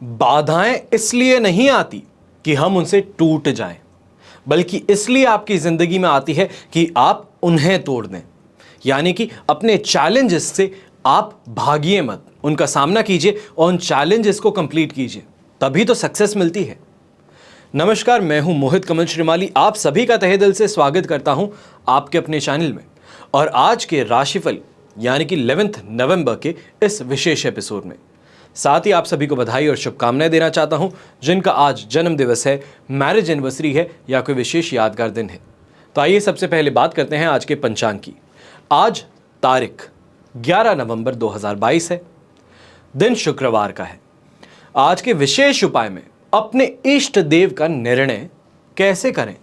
बाधाएं इसलिए नहीं आती कि हम उनसे टूट जाएं, बल्कि इसलिए आपकी जिंदगी में आती है कि आप उन्हें तोड़ दें। यानी कि अपने चैलेंजेस से आप भागिए मत, उनका सामना कीजिए और उन चैलेंजेस को कंप्लीट कीजिए, तभी तो सक्सेस मिलती है। नमस्कार, मैं हूं मोहित कमल श्रीमाली। आप सभी का तहे दिल से स्वागत करता हूं आपके अपने चैनल में। और आज के राशिफल यानी कि 11 नवंबर के इस विशेष एपिसोड में साथ ही आप सभी को बधाई और शुभकामनाएं देना चाहता हूं जिनका आज जन्म दिवस है, मैरिज एनिवर्सरी है या कोई विशेष यादगार दिन है। तो आइए सबसे पहले बात करते हैं आज के पंचांग की। आज तारीख 11 नवंबर 2022 है, दिन शुक्रवार का है। आज के विशेष उपाय में अपने इष्ट देव का निर्णय कैसे करें,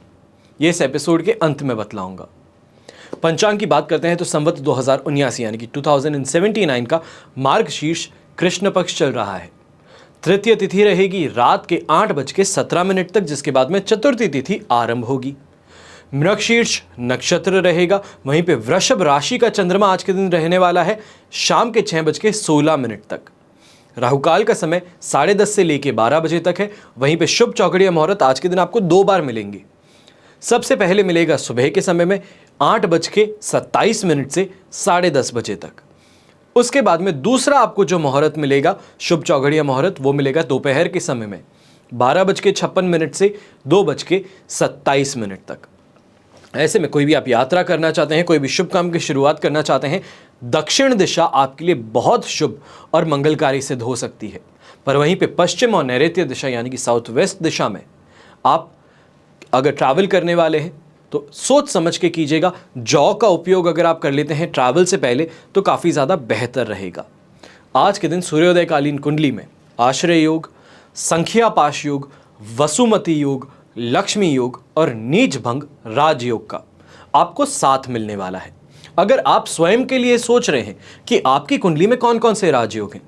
यह इस एपिसोड के अंत में बतलाऊंगा। पंचांग की बात करते हैं तो संवत 2079 यानी कि 2079 का मार्गशीर्ष कृष्ण पक्ष चल रहा है। तृतीय तिथि रहेगी रात के 8:17 तक, जिसके बाद में चतुर्थी तिथि आरंभ होगी। मृगशीर्ष नक्षत्र रहेगा। वहीं पे वृषभ राशि का चंद्रमा आज के दिन रहने वाला है शाम के 6:16 तक। राहुकाल का समय 10:30 से लेके 12 बजे तक है। वहीं पे शुभ चौकड़िया मुहूर्त आज के दिन आपको 2 बार मिलेंगे। सबसे पहले मिलेगा सुबह के समय में 8:27 से 10:30 बजे तक। उसके बाद में दूसरा आपको जो मुहूर्त मिलेगा शुभ चौघड़िया मुहूर्त, वो मिलेगा दोपहर के समय में 12:56 से 2:27 तक। ऐसे में कोई भी आप यात्रा करना चाहते हैं, कोई भी शुभ काम की शुरुआत करना चाहते हैं, दक्षिण दिशा आपके लिए बहुत शुभ और मंगलकारी सिद्ध हो सकती है। पर वहीं पे पश्चिम और नैऋत्य दिशा यानी कि साउथ वेस्ट दिशा में आप अगर ट्रैवल करने वाले हैं तो सोच समझ के कीजिएगा। जौ का उपयोग अगर आप कर लेते हैं ट्रैवल से पहले तो काफ़ी ज़्यादा बेहतर रहेगा। आज के दिन सूर्योदय कालीन कुंडली में आश्रय योग, संख्या पाश योग, वसुमती योग, लक्ष्मी योग और नीच भंग राजयोग का आपको साथ मिलने वाला है। अगर आप स्वयं के लिए सोच रहे हैं कि आपकी कुंडली में कौन कौन से राजयोग हैं,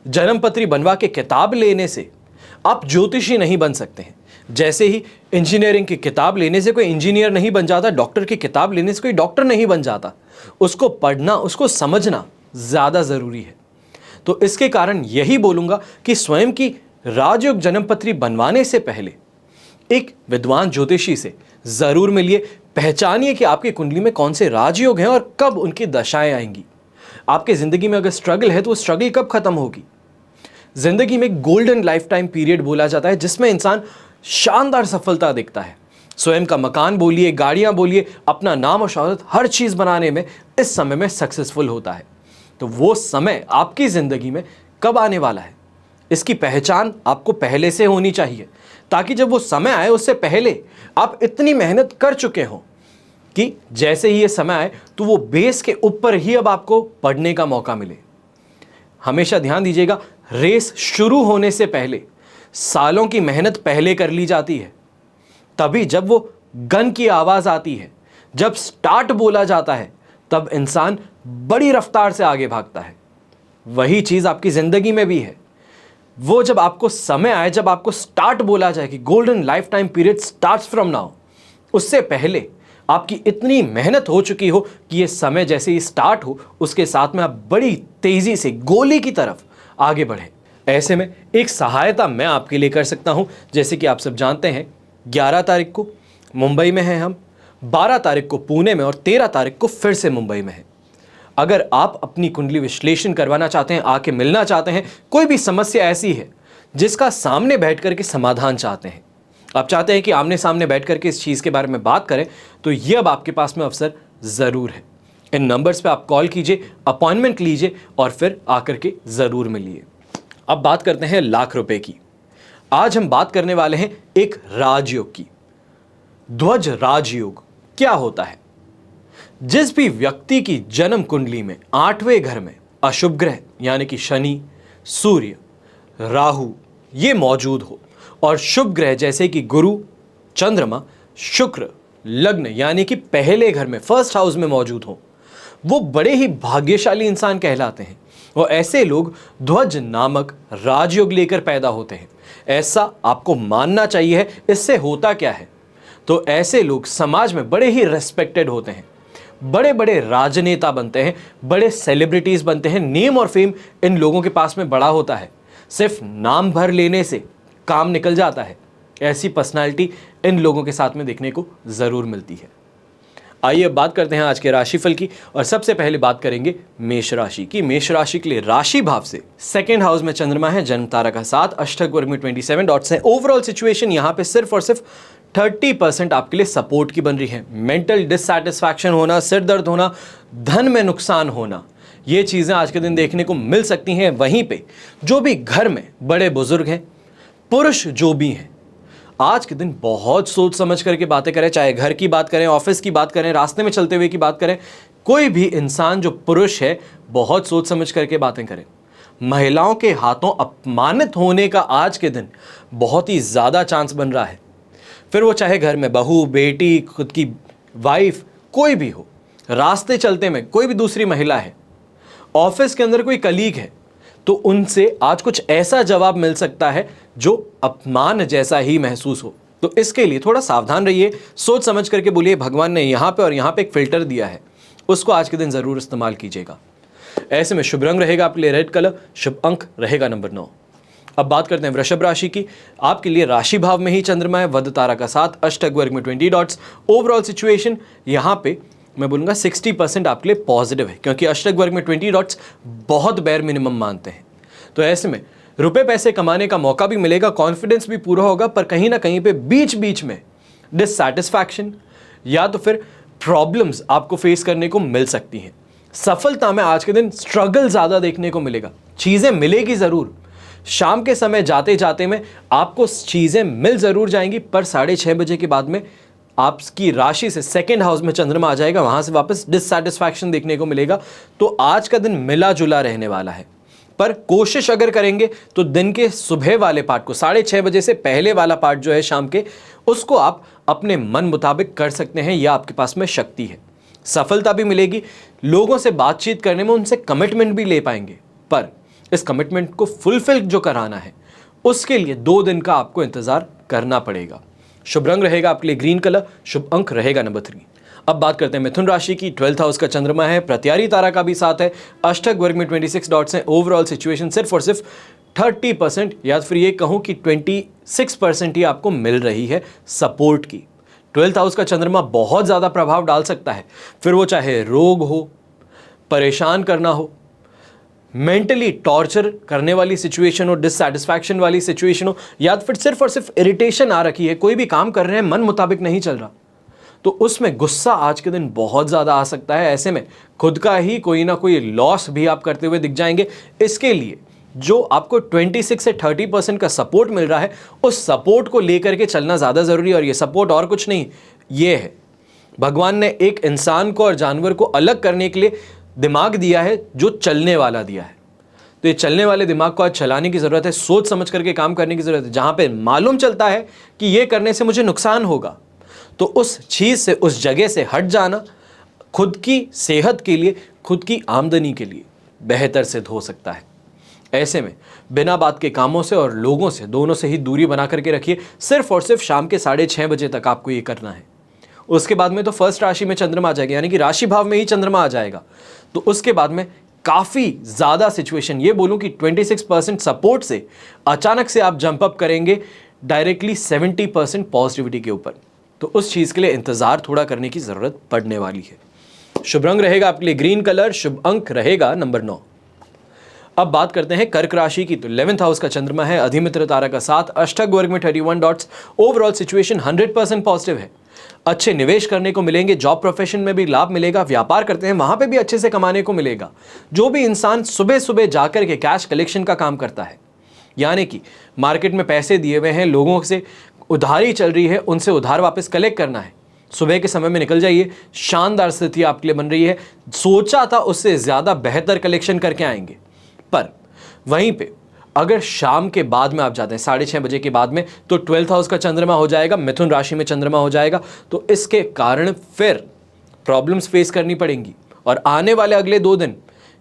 जन्मपत्री बनवा के किताब लेने से आप ज्योतिषी नहीं बन सकते हैं। जैसे ही इंजीनियरिंग की किताब लेने से कोई इंजीनियर नहीं बन जाता, डॉक्टर की किताब लेने से कोई डॉक्टर नहीं बन जाता। उसको पढ़ना, उसको समझना ज़्यादा ज़रूरी है। तो इसके कारण यही बोलूँगा कि स्वयं की राजयोग जन्मपत्री बनवाने से पहले एक विद्वान ज्योतिषी से ज़रूर मिलिए। पहचानिए कि आपकी कुंडली में कौन से राजयोग हैं और कब उनकी दशाएं आएंगी। आपके ज़िंदगी में अगर स्ट्रगल है तो वो स्ट्रगल कब खत्म होगी। ज़िंदगी में गोल्डन लाइफ टाइम पीरियड बोला जाता है जिसमें इंसान शानदार सफलता दिखता है। स्वयं का मकान बोलिए, गाड़ियां बोलिए, अपना नाम और शोहरत हर चीज़ बनाने में इस समय में सक्सेसफुल होता है। तो वो समय आपकी ज़िंदगी में कब आने वाला है, इसकी पहचान आपको पहले से होनी चाहिए, ताकि जब वो समय आए उससे पहले आप इतनी मेहनत कर चुके हों कि जैसे ही ये समय आए तो वो बेस के ऊपर ही अब आपको पढ़ने का मौका मिले। हमेशा ध्यान दीजिएगा, रेस शुरू होने से पहले सालों की मेहनत पहले कर ली जाती है। तभी जब वो गन की आवाज़ आती है, जब स्टार्ट बोला जाता है, तब इंसान बड़ी रफ्तार से आगे भागता है। वही चीज़ आपकी ज़िंदगी में भी है। वो जब आपको समय आए, जब आपको स्टार्ट बोला जाए कि golden life time period starts from now, उससे पहले आपकी इतनी मेहनत हो चुकी हो कि ये समय जैसे ही स्टार्ट हो उसके साथ में आप बड़ी तेज़ी से गोली की तरफ आगे बढ़ें। ऐसे में एक सहायता मैं आपके लिए कर सकता हूं। जैसे कि आप सब जानते हैं 11 तारीख को मुंबई में हैं हम, 12 तारीख को पुणे में और 13 तारीख को फिर से मुंबई में हैं। अगर आप अपनी कुंडली विश्लेषण करवाना चाहते हैं, आके मिलना चाहते हैं, कोई भी समस्या ऐसी है जिसका सामने बैठ करके समाधान चाहते हैं, आप चाहते हैं कि आमने सामने बैठ करके इस चीज़ के बारे में बात करें, तो ये अब आपके पास में अवसर ज़रूर है। इन नंबर्स पे आप कॉल कीजिए, अपॉइंटमेंट लीजिए और फिर आकर के ज़रूर मिलिए। अब बात करते हैं लाख रुपए की। आज हम बात करने वाले हैं एक राजयोग की। ध्वज राजयोग क्या होता है? जिस भी व्यक्ति की जन्म कुंडली में 8वें घर में अशुभ ग्रह यानी कि शनि, सूर्य, राहु ये मौजूद हो और शुभ ग्रह जैसे कि गुरु, चंद्रमा, शुक्र लग्न यानी कि पहले घर में फर्स्ट हाउस में मौजूद हो, वो बड़े ही भाग्यशाली इंसान कहलाते हैं। और ऐसे लोग ध्वज नामक राजयोग लेकर पैदा होते हैं, ऐसा आपको मानना चाहिए है। इससे होता क्या है, तो ऐसे लोग समाज में बड़े ही रेस्पेक्टेड होते हैं, बड़े बड़े राजनेता बनते हैं, बड़े सेलिब्रिटीज़ बनते हैं, नेम और फेम इन लोगों के पास में बड़ा होता है। सिर्फ नाम भर लेने से काम निकल जाता है, ऐसी पर्सनालिटी इन लोगों के साथ में देखने को ज़रूर मिलती है। आइए अब बात करते हैं आज के राशिफल की, और सबसे पहले बात करेंगे मेष राशि की। मेष राशि के लिए राशि भाव से सेकंड हाउस में चंद्रमा है, जन्म तारा का 7, अष्टक वर्ग में 27 डॉट्स हैं। ओवरऑल सिचुएशन यहां पे सिर्फ और सिर्फ 30% आपके लिए सपोर्ट की बन रही है। मेंटल डिससैटिस्फैक्शन होना, सिर दर्द होना, धन में नुकसान होना, ये चीजें आज के दिन देखने को मिल सकती हैं। वहीं पे जो भी घर में बड़े बुजुर्ग हैं, पुरुष जो भी हैं, आज के दिन बहुत सोच समझ करके बातें करें, चाहे घर की बात करें, ऑफिस की बात करें, रास्ते में चलते हुए की बात करें। कोई भी इंसान जो पुरुष है बहुत सोच समझ करके बातें करें। महिलाओं के हाथों अपमानित होने का आज के दिन बहुत ही ज़्यादा चांस बन रहा है। फिर वो चाहे घर में बहू, बेटी, खुद की वाइफ, कोई भी हो, रास्ते चलते में कोई भी दूसरी महिला है, ऑफिस के अंदर कोई कलीग है, तो उनसे आज कुछ ऐसा जवाब मिल सकता है जो अपमान जैसा ही महसूस हो। तो इसके लिए थोड़ा सावधान रहिए, सोच समझ करके बोलिए। भगवान ने यहाँ पे और यहाँ पे एक फिल्टर दिया है, उसको आज के दिन ज़रूर इस्तेमाल कीजिएगा। ऐसे में शुभ रंग रहेगा आपके लिए रेड कलर, शुभ अंक रहेगा नंबर 9। अब बात करते हैं वृषभ राशि की। आपके लिए राशि भाव में ही चंद्रमा है, वध तारा का 7, अष्टक वर्ग में 20 डॉट्स। ओवरऑल सिचुएशन यहाँ पे मैं बोलूँगा 60% आपके लिए पॉजिटिव है, क्योंकि अष्टक वर्ग में 20 डॉट्स बहुत बेयर मिनिमम मानते हैं। तो ऐसे में रुपए पैसे कमाने का मौका भी मिलेगा, कॉन्फिडेंस भी पूरा होगा, पर कहीं ना कहीं पे बीच बीच में डिससैटिस्फैक्शन या तो फिर प्रॉब्लम्स आपको फेस करने को मिल सकती हैं। सफलता में आज के दिन स्ट्रगल ज़्यादा देखने को मिलेगा। चीज़ें मिलेगी ज़रूर, शाम के समय जाते जाते में आपको चीज़ें मिल ज़रूर जाएंगी, पर 6:30 बजे के बाद में आपकी राशि से सेकंड हाउस में चंद्रमा आ जाएगा, वहाँ से वापस डिससैटिस्फैक्शन देखने को मिलेगा। तो आज का दिन मिला जुला रहने वाला है, पर कोशिश अगर करेंगे तो दिन के सुबह वाले पार्ट को, 6:30 बजे से पहले वाला पार्ट जो है शाम के, उसको आप अपने मन मुताबिक कर सकते हैं, या आपके पास में शक्ति है। सफलता भी मिलेगी, लोगों से बातचीत करने में उनसे कमिटमेंट भी ले पाएंगे, पर इस कमिटमेंट को फुलफिल जो कराना है उसके लिए 2 दिन का आपको इंतजार करना पड़ेगा। शुभ रंग रहेगा आपके लिए ग्रीन कलर, शुभ अंक रहेगा नंबर 3। अब बात करते हैं मिथुन राशि की। 12th हाउस का चंद्रमा है, प्रत्यारी तारा का भी साथ है, अष्टक वर्ग में 26 डॉट्स हैं। ओवरऑल सिचुएशन सिर्फ और सिर्फ 30% या फिर ये कहूँ कि 26% ही आपको मिल रही है सपोर्ट की। 12th हाउस का चंद्रमा बहुत ज़्यादा प्रभाव डाल सकता है, फिर वो चाहे रोग हो, परेशान करना हो, मेंटली टॉर्चर करने वाली सिचुएशन हो, डिससैटिस्फैक्शन वाली सिचुएशन हो, या फिर सिर्फ और सिर्फ इरिटेशन आ रखी है, कोई भी काम कर रहे हैं मन मुताबिक नहीं चल रहा, तो उसमें गुस्सा आज के दिन बहुत ज़्यादा आ सकता है। ऐसे में खुद का ही कोई ना कोई लॉस भी आप करते हुए दिख जाएंगे। इसके लिए जो आपको 26 से 30% का सपोर्ट मिल रहा है, उस सपोर्ट को लेकर के चलना ज़्यादा ज़रूरी है। और ये सपोर्ट और कुछ नहीं, ये है भगवान ने एक इंसान को और जानवर को अलग करने के लिए दिमाग दिया है, जो चलने वाला दिया है। तो ये चलने वाले दिमाग को आज चलाने की ज़रूरत है, सोच समझ करके काम करने की ज़रूरत है। जहाँ पे मालूम चलता है कि ये करने से मुझे नुकसान होगा, तो उस चीज़ से, उस जगह से हट जाना खुद की सेहत के लिए, खुद की आमदनी के लिए बेहतर सिद्ध हो सकता है। ऐसे में बिना बात के कामों से और लोगों से, दोनों से ही दूरी बना करके रखिए। सिर्फ और सिर्फ शाम के 6:30 बजे तक आपको ये करना है। उसके बाद में तो फर्स्ट राशि में चंद्रमा आ जाएगा, यानी कि राशि भाव में ही चंद्रमा आ जाएगा। तो उसके बाद में काफ़ी ज़्यादा सिचुएशन, ये बोलूँ कि 26% सपोर्ट से अचानक से आप जंप अप करेंगे डायरेक्टली 70% पॉजिटिविटी के ऊपर। तो उस चीज़ के लिए इंतज़ार थोड़ा करने की ज़रूरत पड़ने वाली है। शुभ रंग रहेगा आपके लिए ग्रीन कलर, शुभ अंक रहेगा नंबर 9। अब बात करते हैं कर्क राशि की। तो 11th हाउस का चंद्रमा है, अधिमित्र तारा का 7, अष्टक वर्ग में 31 डॉट्स। ओवरऑल सिचुएशन 100% पॉजिटिव है। अच्छे निवेश करने को मिलेंगे, जॉब प्रोफेशन में भी लाभ मिलेगा, व्यापार करते हैं वहां पे भी अच्छे से कमाने को मिलेगा। जो भी इंसान सुबह सुबह जाकर के कैश कलेक्शन का काम करता है, यानी कि मार्केट में पैसे दिए हुए हैं, लोगों से उधारी चल रही है, उनसे उधार वापस कलेक्ट करना है, सुबह के समय में निकल जाइए। शानदार स्थिति आपके लिए बन रही है। सोचा था उससे ज़्यादा बेहतर कलेक्शन करके आएंगे, पर वहीं पे अगर शाम के बाद में आप जाते हैं 6:30 बजे के बाद में, तो 12th हाउस का चंद्रमा हो जाएगा, मिथुन राशि में चंद्रमा हो जाएगा। तो इसके कारण फिर प्रॉब्लम्स फेस करनी पड़ेंगी, और आने वाले अगले 2 दिन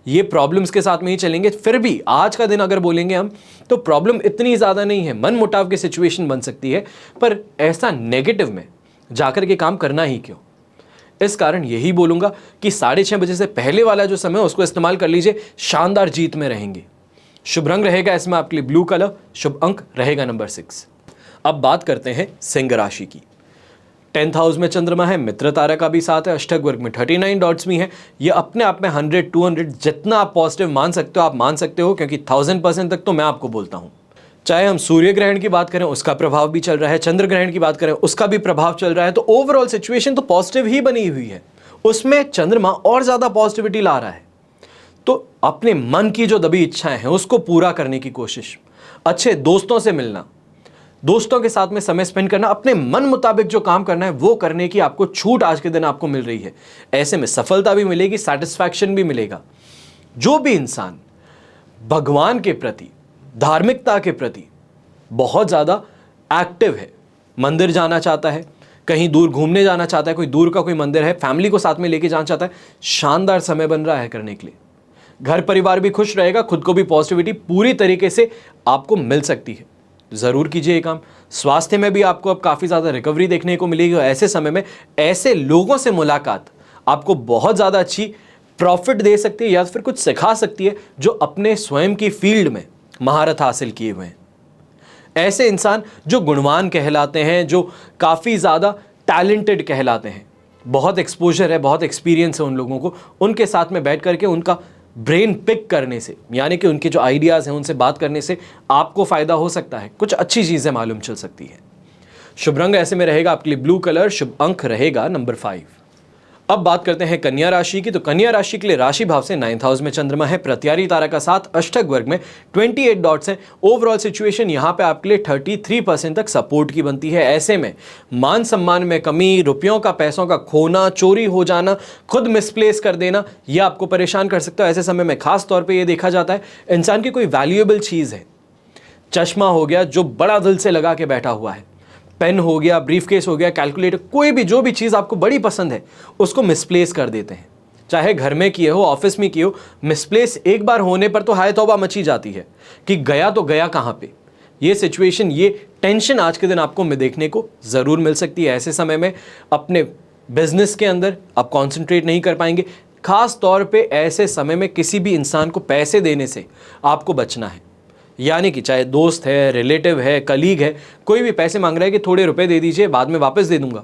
ये प्रॉब्लम्स के साथ में ही चलेंगे। फिर भी आज का दिन अगर बोलेंगे हम, तो प्रॉब्लम इतनी ज़्यादा नहीं है, मन मुटाव की सिचुएशन बन सकती है, पर ऐसा नेगेटिव में जाकर के काम करना ही क्यों। इस कारण यही बोलूँगा कि 6:30 बजे से पहले वाला जो समय है उसको इस्तेमाल कर लीजिए, शानदार जीत में रहेंगे। शुभ रंग रहेगा इसमें आपके लिए ब्लू कलर, शुभ अंक रहेगा नंबर 6। अब बात करते हैं सिंह राशि की। 10th हाउस में चंद्रमा है, मित्र तारा का भी साथ है, अष्टक वर्ग में 39 डॉट्स भी हैं। ये अपने आप में 100 200 जितना आप पॉजिटिव मान सकते हो आप मान सकते हो, क्योंकि 1000% तक तो मैं आपको बोलता हूं। चाहे हम सूर्य ग्रहण की बात करें उसका प्रभाव भी चल रहा है, चंद्र ग्रहण की बात करें उसका भी प्रभाव चल रहा है, तो ओवरऑल सिचुएशन तो पॉजिटिव ही बनी हुई है। उसमें चंद्रमा और ज्यादा पॉजिटिविटी ला रहा है। तो अपने मन की जो दबी इच्छाएं हैं उसको पूरा करने की कोशिश, अच्छे दोस्तों से मिलना, दोस्तों के साथ में समय स्पेंड करना, अपने मन मुताबिक जो काम करना है वो करने की आपको छूट आज के दिन आपको मिल रही है। ऐसे में सफलता भी मिलेगी, सेटिस्फैक्शन भी मिलेगा। जो भी इंसान भगवान के प्रति, धार्मिकता के प्रति बहुत ज़्यादा एक्टिव है, मंदिर जाना चाहता है, कहीं दूर घूमने जाना चाहता है, कोई दूर का कोई मंदिर है, फैमिली को साथ में लेके जाना चाहता है, शानदार समय बन रहा है करने के लिए। घर परिवार भी खुश रहेगा, खुद को भी पॉजिटिविटी पूरी तरीके से आपको मिल सकती है। ज़रूर कीजिए ये काम। स्वास्थ्य में भी आपको अब काफ़ी ज़्यादा रिकवरी देखने को मिलेगी, और ऐसे समय में ऐसे लोगों से मुलाकात आपको बहुत ज़्यादा अच्छी प्रॉफिट दे सकती है या फिर कुछ सिखा सकती है जो अपने स्वयं की फील्ड में महारत हासिल किए हुए हैं। ऐसे इंसान जो गुणवान कहलाते हैं, जो काफ़ी ज़्यादा टैलेंटेड कहलाते हैं, बहुत एक्सपोजर है, बहुत एक्सपीरियंस है उन लोगों को, उनके साथ में बैठ करके उनका ब्रेन पिक करने से, यानी कि उनके जो आइडियाज़ हैं उनसे बात करने से आपको फ़ायदा हो सकता है, कुछ अच्छी चीज़ें मालूम चल सकती है। शुभ रंग ऐसे में रहेगा आपके लिए ब्लू कलर, शुभ अंक रहेगा नंबर 5। अब बात करते हैं कन्या राशि की। तो कन्या राशि के लिए राशि भाव से 9th हाउस में चंद्रमा है, प्रत्यारी तारा का साथ, अष्टक वर्ग में 28 डॉट्स हैं। ओवरऑल सिचुएशन यहाँ पे आपके लिए 33% तक सपोर्ट की बनती है। ऐसे में मान सम्मान में कमी, रुपयों का पैसों का खोना, चोरी हो जाना, खुद मिसप्लेस कर देना, यह आपको परेशान कर सकता है। ऐसे समय में खास तौर पर यह देखा जाता है इंसान की कोई वैल्यूएबल चीज़ है, चश्मा हो गया जो बड़ा दिल से लगा के बैठा हुआ है, पेन हो गया, ब्रीफकेस हो गया, कैलकुलेटर, कोई भी जो भी चीज़ आपको बड़ी पसंद है उसको मिसप्लेस कर देते हैं। चाहे घर में किए हो, ऑफिस में किए हो, मिसप्लेस एक बार होने पर तो हाय तौबा मची जाती है कि गया तो गया कहाँ पे। ये सिचुएशन, ये टेंशन आज के दिन आपको देखने को ज़रूर मिल सकती है। ऐसे समय में अपने बिजनेस के अंदर आप कॉन्सेंट्रेट नहीं कर पाएंगे। खास तौर पर ऐसे समय में किसी भी इंसान को पैसे देने से आपको बचना है, यानी कि चाहे दोस्त है, रिलेटिव है, कलीग है, कोई भी पैसे मांग रहा है कि थोड़े रुपए दे दीजिए बाद में वापस दे दूंगा।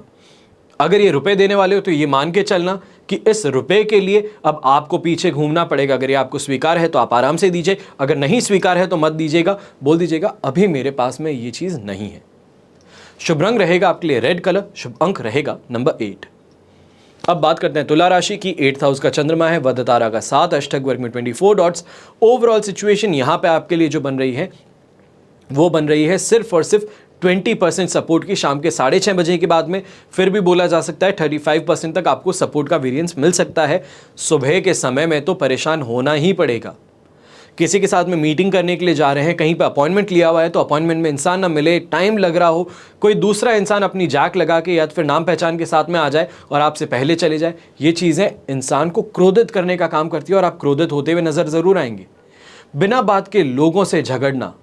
अगर ये रुपए देने वाले हो तो ये मान के चलना कि इस रुपए के लिए अब आपको पीछे घूमना पड़ेगा। अगर ये आपको स्वीकार है तो आप आराम से दीजिए, अगर नहीं स्वीकार है तो मत दीजिएगा, बोल दीजिएगा अभी मेरे पास में ये चीज़ नहीं है। शुभ रंग रहेगा आपके लिए रेड कलर, शुभ अंक रहेगा नंबर 8। अब बात करते हैं तुला राशि की। 8th हाउस का चंद्रमा है, वध तारा का साथ, अष्टक वर्ग में 24 डॉट्स। ओवरऑल सिचुएशन यहाँ पे आपके लिए जो बन रही है वो बन रही है सिर्फ और सिर्फ 20% सपोर्ट की। शाम के 6:30 बजे के बाद में फिर भी बोला जा सकता है 35% तक आपको सपोर्ट का वेरिएंस मिल सकता है। सुबह के समय में तो परेशान होना ही पड़ेगा। किसी के साथ में मीटिंग करने के लिए जा रहे हैं, कहीं पर अपॉइंटमेंट लिया हुआ है तो अपॉइंटमेंट में इंसान ना मिले, टाइम लग रहा हो, कोई दूसरा इंसान अपनी जैक लगा के या फिर नाम पहचान के साथ में आ जाए और आपसे पहले चले जाए, ये चीज़ें इंसान को क्रोधित करने का काम करती है और आप क्रोधित होते हुए नज़र ज़रूर आएंगे। बिना बात के लोगों से झगड़ना,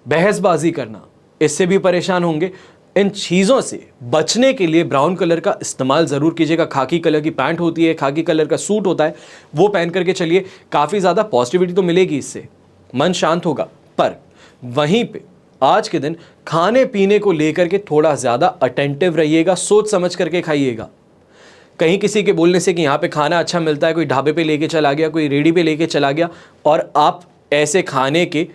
बहसबाजी करना, इससे भी परेशान होंगे। इन चीज़ों से बचने के लिए ब्राउन कलर का इस्तेमाल ज़रूर कीजिएगा। खाकी कलर की पैंट होती है, खाकी कलर का सूट होता है, वो पहन करके चलिए। काफ़ी ज़्यादा पॉजिटिविटी तो मिलेगी इससे, मन शांत होगा। पर वहीं पे आज के दिन खाने पीने को लेकर के थोड़ा ज़्यादा अटेंटिव रहिएगा, सोच समझ करके खाइएगा। कहीं किसी के बोलने से कि यहाँ पे खाना अच्छा मिलता है, कोई ढाबे पे लेके चला गया, कोई रेडी पे लेके चला गया और आप ऐसे खाने के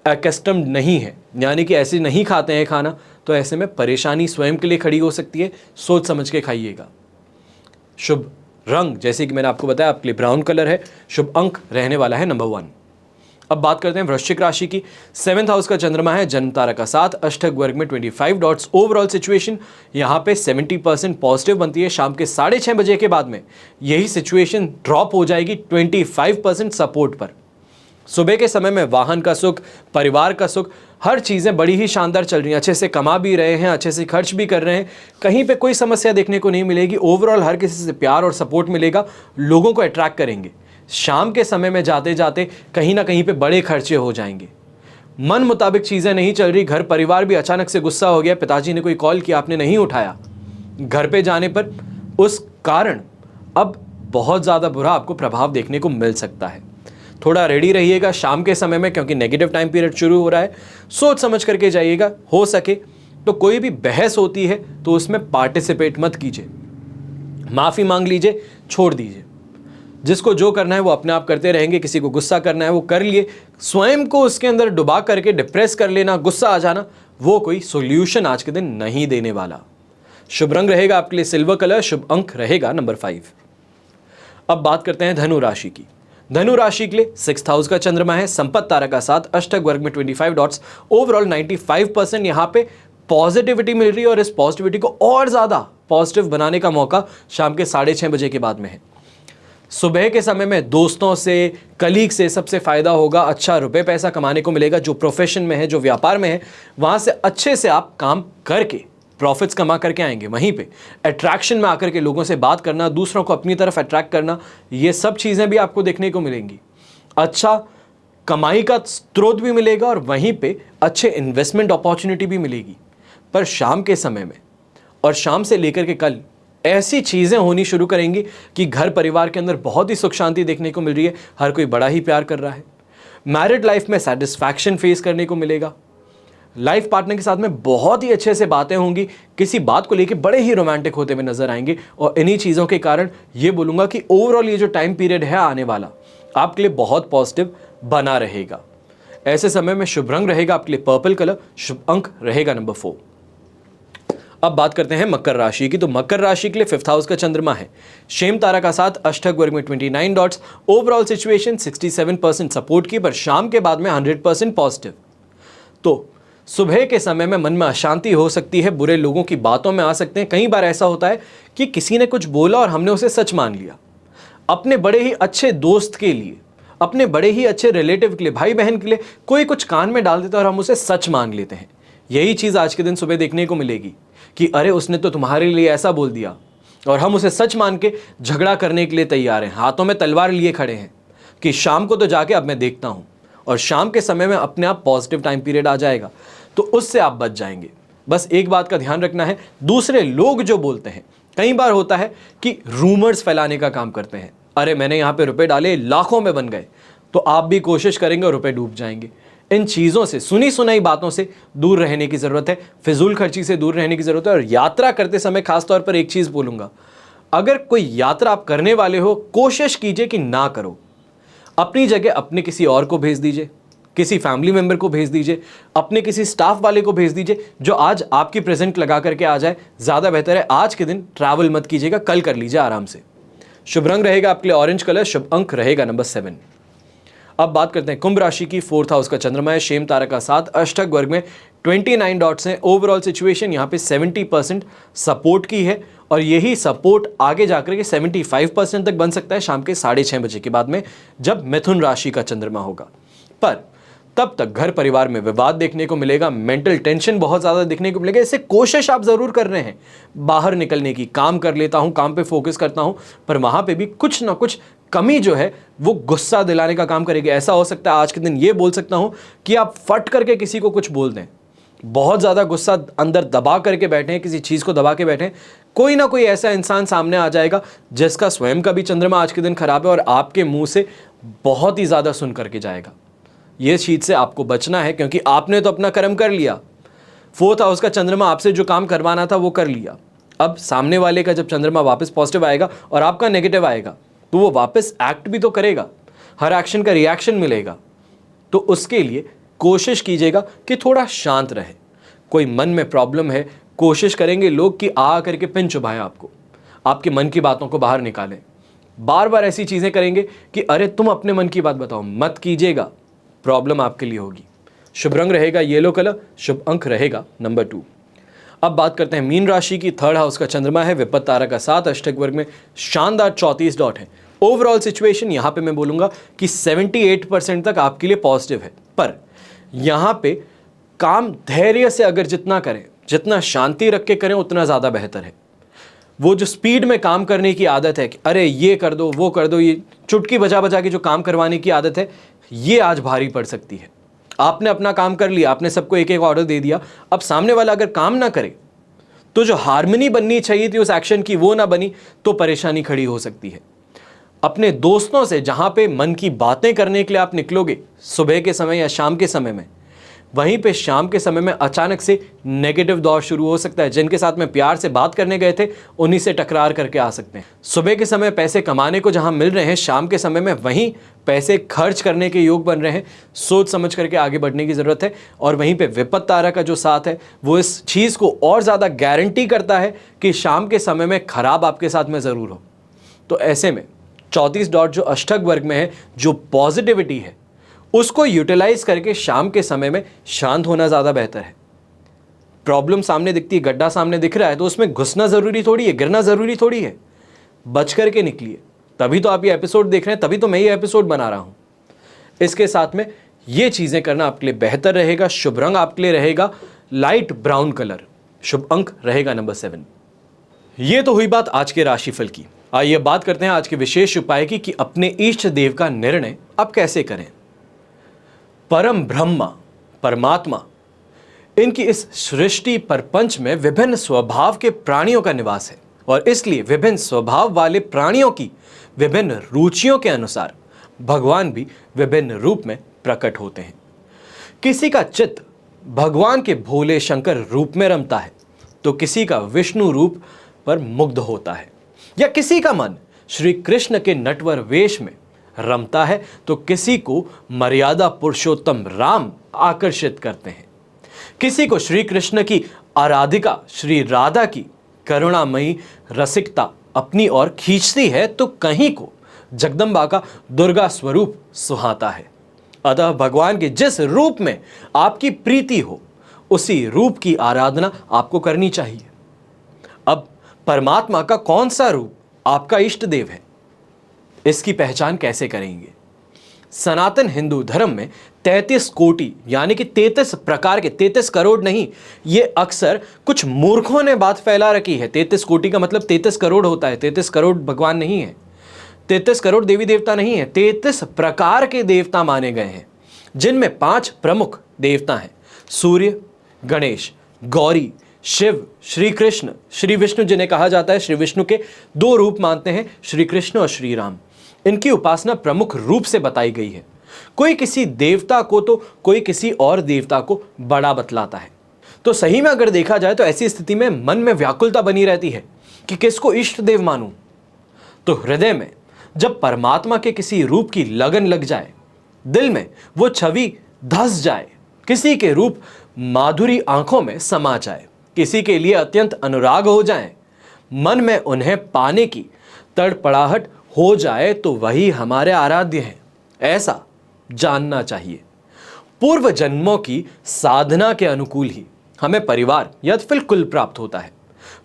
अकस्टम्ड नहीं है, यानी कि ऐसे नहीं खाते हैं खाना, तो ऐसे में परेशानी स्वयं के लिए खड़ी हो सकती है। सोच समझ के खाइएगा। शुभ रंग जैसे कि मैंने आपको बताया आपके लिए ब्राउन कलर है, शुभ अंक रहने वाला है नंबर 1। अब बात करते हैं वृश्चिक राशि की। 7th हाउस का चंद्रमा है, जन्म तारा का साथ, अष्टक वर्ग में 25 डॉट्स। ओवरऑल सिचुएशन यहाँ पे 70% पॉजिटिव बनती है। शाम के 6:30 बजे के बाद में यही सिचुएशन ड्रॉप हो जाएगी 25% सपोर्ट पर। सुबह के समय में वाहन का सुख, परिवार का सुख, हर चीज़ें बड़ी ही शानदार चल रही हैं। अच्छे से कमा भी रहे हैं, अच्छे से खर्च भी कर रहे हैं, कहीं पे कोई समस्या देखने को नहीं मिलेगी। ओवरऑल हर किसी से प्यार और सपोर्ट मिलेगा, लोगों को अट्रैक्ट करेंगे। शाम के समय में जाते जाते कहीं ना कहीं पे बड़े खर्चे हो जाएंगे, मन मुताबिक चीज़ें नहीं चल रही। घर परिवार भी अचानक से गुस्सा हो गया, पिताजी ने कोई कॉल किया, आपने नहीं उठाया, घर पे जाने पर उस कारण अब बहुत ज़्यादा बुरा आपको प्रभाव देखने को मिल सकता है। थोड़ा रेडी रहिएगा शाम के समय में, क्योंकि नेगेटिव टाइम पीरियड शुरू हो रहा है। सोच समझ करके जाइएगा। हो सके तो कोई भी बहस होती है तो उसमें पार्टिसिपेट मत कीजिए, माफ़ी मांग लीजिए, छोड़ दीजिए। जिसको जो करना है वो अपने आप करते रहेंगे, किसी को गुस्सा करना है वो कर लिए। स्वयं को उसके अंदर डुबा करके डिप्रेस कर लेना, गुस्सा आ जाना, वो कोई सॉल्यूशन आज के दिन नहीं देने वाला। शुभ रंग रहेगा आपके लिए सिल्वर कलर, शुभ अंक रहेगा नंबर 5। अब बात करते हैं धनु राशि की। धनु राशि के लिए 6th हाउस का चंद्रमा है, संपत्ति तारा का 7, अष्टक वर्ग में 25 डॉट्स, ओवरऑल 95% यहाँ पे पॉजिटिविटी मिल रही है और इस पॉजिटिविटी को और ज़्यादा पॉजिटिव बनाने का मौका शाम के 6:30 बजे के बाद में है। सुबह के समय में दोस्तों से, कलीग से सबसे फ़ायदा होगा, अच्छा रुपए पैसा कमाने को मिलेगा। जो प्रोफेशन में है, जो व्यापार में है, वहाँ से अच्छे से आप काम करके प्रॉफिट्स कमा करके आएंगे। वहीं पे अट्रैक्शन में आकर के लोगों से बात करना, दूसरों को अपनी तरफ अट्रैक्ट करना, ये सब चीज़ें भी आपको देखने को मिलेंगी। अच्छा कमाई का स्रोत भी मिलेगा और वहीं पे अच्छे इन्वेस्टमेंट अपॉर्चुनिटी भी मिलेगी। पर शाम के समय में और शाम से लेकर के कल ऐसी चीज़ें होनी शुरू करेंगी कि घर परिवार के अंदर बहुत ही सुख शांति देखने को मिल रही है। हर कोई बड़ा ही प्यार कर रहा है। मैरिड लाइफ में सेटिस्फैक्शन फेस करने को मिलेगा। लाइफ पार्टनर के साथ में बहुत ही अच्छे से बातें होंगी, किसी बात को लेके बड़े ही रोमांटिक होते हुए नजर आएंगे। और इन्हीं चीज़ों के कारण ये बोलूँगा कि ओवरऑल ये जो टाइम पीरियड है आने वाला आपके लिए बहुत पॉजिटिव बना रहेगा। ऐसे समय में शुभ रंग रहेगा आपके लिए पर्पल कलर, शुभ अंक रहेगा नंबर 4। अब बात करते हैं मकर राशि की। तो मकर राशि के लिए 5th हाउस का चंद्रमा है, शेम तारा का 7, अष्टक वर्ग में 29 डॉट्स, ओवरऑल सिचुएशन 67% सपोर्ट की, पर शाम के बाद में 100% पॉजिटिव। तो सुबह के समय में मन में अशांति हो सकती है, बुरे लोगों की बातों में आ सकते हैं। कई बार ऐसा होता है कि किसी ने कुछ बोला और हमने उसे सच मान लिया। अपने बड़े ही अच्छे दोस्त के लिए, अपने बड़े ही अच्छे रिलेटिव के लिए, भाई बहन के लिए कोई कुछ कान में डाल देता है और हम उसे सच मान लेते हैं। यही चीज़ आज के दिन सुबह देखने को मिलेगी कि अरे उसने तो तुम्हारे लिए ऐसा बोल दिया, और हम उसे सच मान के झगड़ा करने के लिए तैयार हैं, हाथों में तलवार लिए खड़े हैं कि शाम को तो जाके अब मैं देखता हूँ। और शाम के समय में अपने आप पॉजिटिव टाइम पीरियड आ जाएगा, तो उससे आप बच जाएंगे। बस एक बात का ध्यान रखना है, दूसरे लोग जो बोलते हैं, कई बार होता है कि रूमर्स फैलाने का काम करते हैं। अरे मैंने यहाँ पे रुपए डाले, लाखों में बन गए, तो आप भी कोशिश करेंगे और रुपए डूब जाएंगे। इन चीज़ों से, सुनी सुनाई बातों से दूर रहने की ज़रूरत है, फिजूल खर्ची से दूर रहने की ज़रूरत है। और यात्रा करते समय खासतौर पर एक चीज़ बोलूँगा, अगर कोई यात्रा आप करने वाले हो, कोशिश कीजिए कि ना करो। अपनी जगह अपने किसी और को भेज दीजिए, किसी फैमिली मेंबर को भेज दीजिए, अपने किसी स्टाफ वाले को भेज दीजिए जो आज आपकी प्रेजेंट लगा करके आ जाए, ज़्यादा बेहतर है। आज के दिन ट्रैवल मत कीजिएगा, कल कर लीजिए आराम से। शुभ रंग रहेगा आपके लिए ऑरेंज कलर, शुभ अंक रहेगा नंबर 7। अब बात करते हैं कुंभ राशि की। 4th हाउस का चंद्रमा है, शेम तारा का 7, अष्टक वर्ग में 29 डॉट्स हैं, ओवरऑल सिचुएशन यहाँ पे 70% सपोर्ट की है, और यही सपोर्ट आगे जाकर के 75% तक बन सकता है शाम के 6:30 बजे के बाद में, जब मिथुन राशि का चंद्रमा होगा। पर तब तक घर परिवार में विवाद देखने को मिलेगा, मेंटल टेंशन बहुत ज़्यादा देखने को मिलेगा। इससे कोशिश आप ज़रूर कर रहे हैं बाहर निकलने की, काम कर लेता हूँ, काम पे फोकस करता हूँ, पर वहाँ पे भी कुछ ना कुछ कमी जो है वो गुस्सा दिलाने का काम करेगी। ऐसा हो सकता है आज के दिन ये बोल सकता हूँ कि आप फट करके किसी को कुछ बोल दें, बहुत ज़्यादा गुस्सा अंदर दबा करके बैठे हैं, किसी चीज़ को दबा के बैठे हैं। कोई ना कोई ऐसा इंसान सामने आ जाएगा जिसका स्वयं का भी चंद्रमा आज के दिन खराब है और आपके मुँह से बहुत ही ज़्यादा सुन करके जाएगा। ये चीज़ से आपको बचना है, क्योंकि आपने तो अपना कर्म कर लिया। 4th हाउस का चंद्रमा आपसे जो काम करवाना था वो कर लिया। अब सामने वाले का जब चंद्रमा वापस पॉजिटिव आएगा और आपका नेगेटिव आएगा, तो वो वापस एक्ट भी तो करेगा, हर एक्शन का रिएक्शन मिलेगा। तो उसके लिए कोशिश कीजिएगा कि थोड़ा शांत रहे। कोई मन में प्रॉब्लम है, कोशिश करेंगे लोग कि आ करके पिन चुभाएं आपको, आपके मन की बातों को बाहर निकालें। बार बार ऐसी चीज़ें करेंगे कि अरे तुम अपने मन की बात बताओ, मत कीजिएगा, प्रॉब्लम आपके लिए होगी। शुभ रंग रहेगा येलो कलर, शुभ अंक रहेगा नंबर 2। अब बात करते हैं मीन राशि की। 3rd हाउस का चंद्रमा है, विपत्त तारा का 7, अष्टक वर्ग में शानदार 34 डॉट है। ओवरऑल सिचुएशन यहाँ पे मैं बोलूँगा कि 78% तक आपके लिए पॉजिटिव है। पर यहाँ पे काम धैर्य से अगर जितना करें, जितना शांति रख के करें, उतना ज़्यादा बेहतर है। वो जो स्पीड में काम करने की आदत है कि अरे ये कर दो, वो कर दो, ये चुटकी बजा बजा के जो काम करवाने की आदत है, ये आज भारी पड़ सकती है। आपने अपना काम कर लिया, आपने सबको एक एक ऑर्डर दे दिया, अब सामने वाला अगर काम ना करे तो जो हार्मनी बननी चाहिए थी उस एक्शन की वो ना बनी, तो परेशानी खड़ी हो सकती है। अपने दोस्तों से जहां पे मन की बातें करने के लिए आप निकलोगे सुबह के समय या शाम के समय में, वहीं पे शाम के समय में अचानक से नेगेटिव दौर शुरू हो सकता है। जिनके साथ में प्यार से बात करने गए थे उन्हीं से टकरार करके आ सकते हैं। सुबह के समय पैसे कमाने को जहां मिल रहे हैं, शाम के समय में वहीं पैसे खर्च करने के योग बन रहे हैं। सोच समझ करके आगे बढ़ने की ज़रूरत है। और वहीं पे विपत्त तारा का जो साथ है वो इस चीज़ को और ज़्यादा गारंटी करता है कि शाम के समय में खराब आपके साथ में ज़रूर हो। तो ऐसे में 34 डॉट जो अष्टक वर्ग में है, जो पॉजिटिविटी है, उसको यूटिलाइज करके शाम के समय में शांत होना ज़्यादा बेहतर है। प्रॉब्लम सामने दिखती है, गड्ढा सामने दिख रहा है, तो उसमें घुसना ज़रूरी थोड़ी है, गिरना ज़रूरी थोड़ी है। बच करके निकलिए। तभी तो आप ये एपिसोड देख रहे हैं, तभी तो मैं ये एपिसोड बना रहा हूँ। इसके साथ में ये चीज़ें करना आपके लिए बेहतर रहेगा। शुभ रंग आपके लिए रहेगा लाइट ब्राउन कलर। शुभ अंक रहेगा नंबर 7। ये तो हुई बात आज के राशिफल की। आइए बात करते हैं आज के विशेष उपाय की कि अपने इष्ट देव का निर्णय आप कैसे करें। परम ब्रह्मा परमात्मा, इनकी इस सृष्टि प्रपंच में विभिन्न स्वभाव के प्राणियों का निवास है और इसलिए विभिन्न स्वभाव वाले प्राणियों की विभिन्न रुचियों के अनुसार भगवान भी विभिन्न रूप में प्रकट होते हैं। किसी का चित्त भगवान के भोले शंकर रूप में रमता है तो किसी का विष्णु रूप पर मुग्ध होता है, या किसी का मन श्री कृष्ण के नटवर वेश में रमता है तो किसी को मर्यादा पुरुषोत्तम राम आकर्षित करते हैं। किसी को श्री कृष्ण की आराधिका श्री राधा की करुणामयी रसिकता अपनी ओर खींचती है तो कहीं को जगदम्बा का दुर्गा स्वरूप सुहाता है। अतः भगवान के जिस रूप में आपकी प्रीति हो उसी रूप की आराधना आपको करनी चाहिए। अब परमात्मा का कौन सा रूप आपका इष्ट देव है, इसकी पहचान कैसे करेंगे? सनातन हिंदू धर्म में 33 कोटि यानी कि 33 प्रकार के, 33 करोड़ नहीं, ये अक्सर कुछ मूर्खों ने बात फैला रखी है। 33 कोटि का मतलब 33 करोड़ होता है। 33 करोड़ भगवान नहीं है, 33 करोड़ देवी देवता नहीं है। 33 प्रकार के देवता माने गए हैं, जिनमें 5 प्रमुख देवता हैं: सूर्य, गणेश, गौरी, शिव, श्री कृष्ण, श्री विष्णु जिन्हें कहा जाता है। श्री विष्णु के 2 रूप मानते हैं, श्री कृष्ण और श्री राम। इनकी उपासना प्रमुख रूप से बताई गई है। कोई किसी देवता को तो कोई किसी और देवता को बड़ा बतलाता है। तो सही में अगर देखा जाए तो ऐसी स्थिति में मन में व्याकुलता बनी रहती है कि किसको इष्ट देव मानूं। तो हृदय में जब परमात्मा के किसी रूप की लगन लग जाए, दिल में वो छवि धस जाए, किसी के रूप माधुरी आंखों में समा जाए, किसी के लिए अत्यंत अनुराग हो जाए, मन में उन्हें पाने की तड़पड़ाहट हो जाए, तो वही हमारे आराध्य हैं, ऐसा जानना चाहिए। पूर्व जन्मों की साधना के अनुकूल ही हमें परिवार या फिर कुल प्राप्त होता है।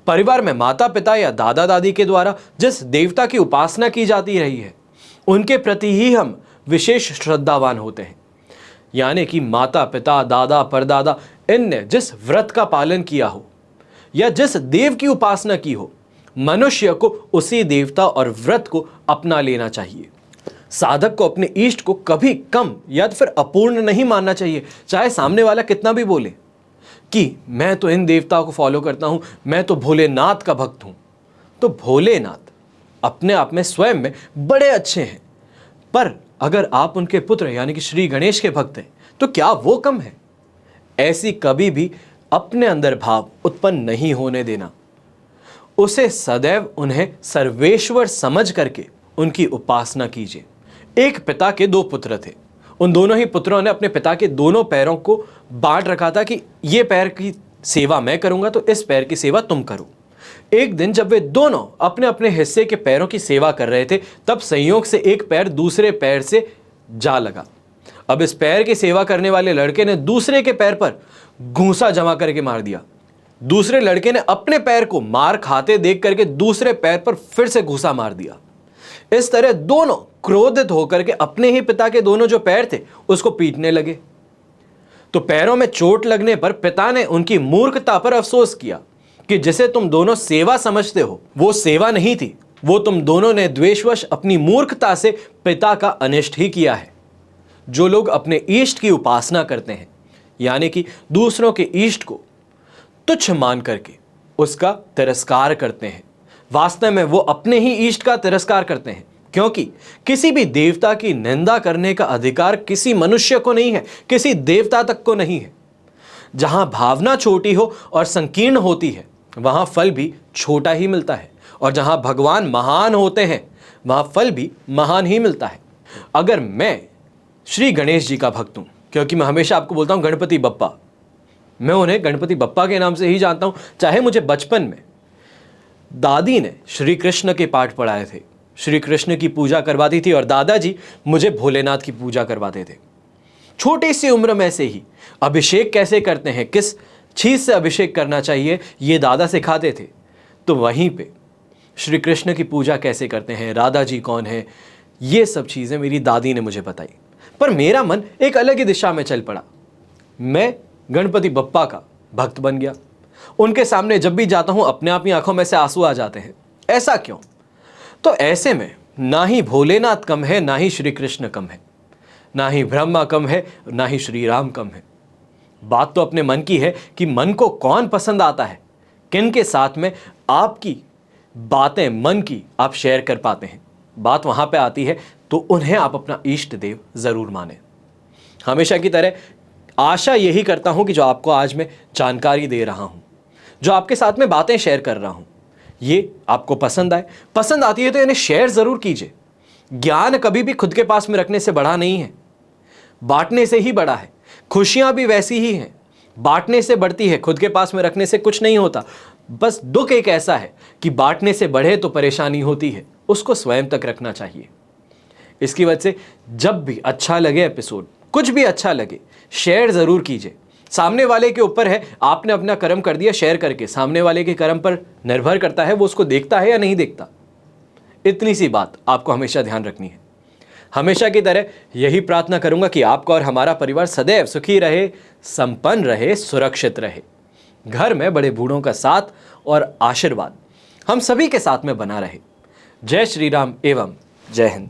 परिवार में माता पिता या दादा दादी के द्वारा जिस देवता की उपासना की जाती रही है, उनके प्रति ही हम विशेष श्रद्धावान होते हैं। यानी कि माता पिता, दादा परदादा, इनने जिस व्रत का पालन किया हो या जिस देव की उपासना की हो, मनुष्य को उसी देवता और व्रत को अपना लेना चाहिए। साधक को अपने इष्ट को कभी कम या फिर अपूर्ण नहीं मानना चाहिए, चाहे सामने वाला कितना भी बोले कि मैं तो इन देवताओं को फॉलो करता हूं, मैं तो भोलेनाथ का भक्त हूं। तो भोलेनाथ अपने आप में स्वयं में बड़े अच्छे हैं, पर अगर आप उनके पुत्र यानी कि श्री गणेश के भक्त हैं तो क्या वो कम है? ऐसी कभी भी अपने अंदर भाव उत्पन्न नहीं होने देना। उसे सदैव उन्हें सर्वेश्वर समझ करके उनकी उपासना कीजिए। एक पिता के 2 पुत्र थे। उन दोनों ही पुत्रों ने अपने पिता के दोनों पैरों को बांट रखा था कि ये पैर की सेवा मैं करूंगा तो इस पैर की सेवा तुम करो। एक दिन जब वे दोनों अपने अपने हिस्से के पैरों की सेवा कर रहे थे, तब संयोग से एक पैर दूसरे पैर से जा लगा। अब इस पैर की सेवा करने वाले लड़के ने दूसरे के पैर पर घूंसा जमा करके मार दिया। दूसरे लड़के ने अपने पैर को मार खाते देख करके दूसरे पैर पर फिर से घूंसा मार दिया। इस तरह दोनों क्रोधित होकर के अपने ही पिता के दोनों जो पैर थे उसको पीटने लगे। तो पैरों में चोट लगने पर पिता ने उनकी मूर्खता पर अफसोस किया कि जिसे तुम दोनों सेवा समझते हो वो सेवा नहीं थी, वो तुम दोनों ने द्वेषवश अपनी मूर्खता से पिता का अनिष्ट ही किया है। जो लोग अपने इष्ट की उपासना करते हैं यानी कि दूसरों के इष्ट को तुच्छ मान करके उसका तिरस्कार करते हैं, वास्तव में वो अपने ही इष्ट का तिरस्कार करते हैं, क्योंकि किसी भी देवता की निंदा करने का अधिकार किसी मनुष्य को नहीं है, किसी देवता तक को नहीं है। जहां भावना छोटी हो और संकीर्ण होती है वहां फल भी छोटा ही मिलता है, और जहां भगवान महान होते हैं वहां फल भी महान ही मिलता है। अगर मैं श्री गणेश जी का भक्त हूं, क्योंकि मैं हमेशा आपको बोलता हूं गणपति बप्पा, मैं उन्हें गणपति बप्पा के नाम से ही जानता हूं। चाहे मुझे बचपन में दादी ने श्री कृष्ण के पाठ पढ़ाए थे, श्री कृष्ण की पूजा करवाती थी, और दादाजी मुझे भोलेनाथ की पूजा करवाते थे। छोटी सी उम्र में से ही अभिषेक कैसे करते हैं, किस चीज से अभिषेक करना चाहिए, ये दादा सिखाते थे। तो वहीं पे श्री कृष्ण की पूजा कैसे करते हैं, राधा जी कौन है, ये सब चीजें मेरी दादी ने मुझे बताई। पर मेरा मन एक अलग ही दिशा में चल पड़ा। मैं गणपति बप्पा का भक्त बन गया। उनके सामने जब भी जाता हूं अपने आप ही आंखों में से आंसू आ जाते हैं। ऐसा क्यों? तो ऐसे में ना ही भोलेनाथ कम है, ना ही श्री कृष्ण कम है, ना ही ब्रह्मा कम है, ना ही श्री राम कम है। बात तो अपने मन की है कि मन को कौन पसंद आता है, किन के साथ में आपकी बातें मन की आप शेयर कर पाते हैं। बात वहां पे आती है तो उन्हें आप अपना इष्ट देव जरूर माने। हमेशा की तरह आशा यही करता हूं कि जो आपको आज मैं जानकारी दे रहा हूं, जो आपके साथ में बातें शेयर कर रहा हूं, ये आपको पसंद आए। पसंद आती है तो इन्हें शेयर जरूर कीजिए। ज्ञान कभी भी खुद के पास में रखने से बड़ा नहीं है, बांटने से ही बड़ा है। खुशियां भी वैसी ही हैं, बांटने से बढ़ती है, खुद के पास में रखने से कुछ नहीं होता। बस दुख एक ऐसा है कि बांटने से बढ़े तो परेशानी होती है, उसको स्वयं तक रखना चाहिए। इसकी वजह से जब भी अच्छा लगे एपिसोड, कुछ भी अच्छा लगे, शेयर जरूर कीजिए। सामने वाले के ऊपर है, आपने अपना कर्म कर दिया शेयर करके, सामने वाले के कर्म पर निर्भर करता है वो उसको देखता है या नहीं देखता। इतनी सी बात आपको हमेशा ध्यान रखनी है। हमेशा की तरह यही प्रार्थना करूंगा कि आपका और हमारा परिवार सदैव सुखी रहे, संपन्न रहे, सुरक्षित रहे। घर में बड़े बूढ़ों का साथ और आशीर्वाद हम सभी के साथ में बना रहे। जय श्री राम एवं जय हिंद।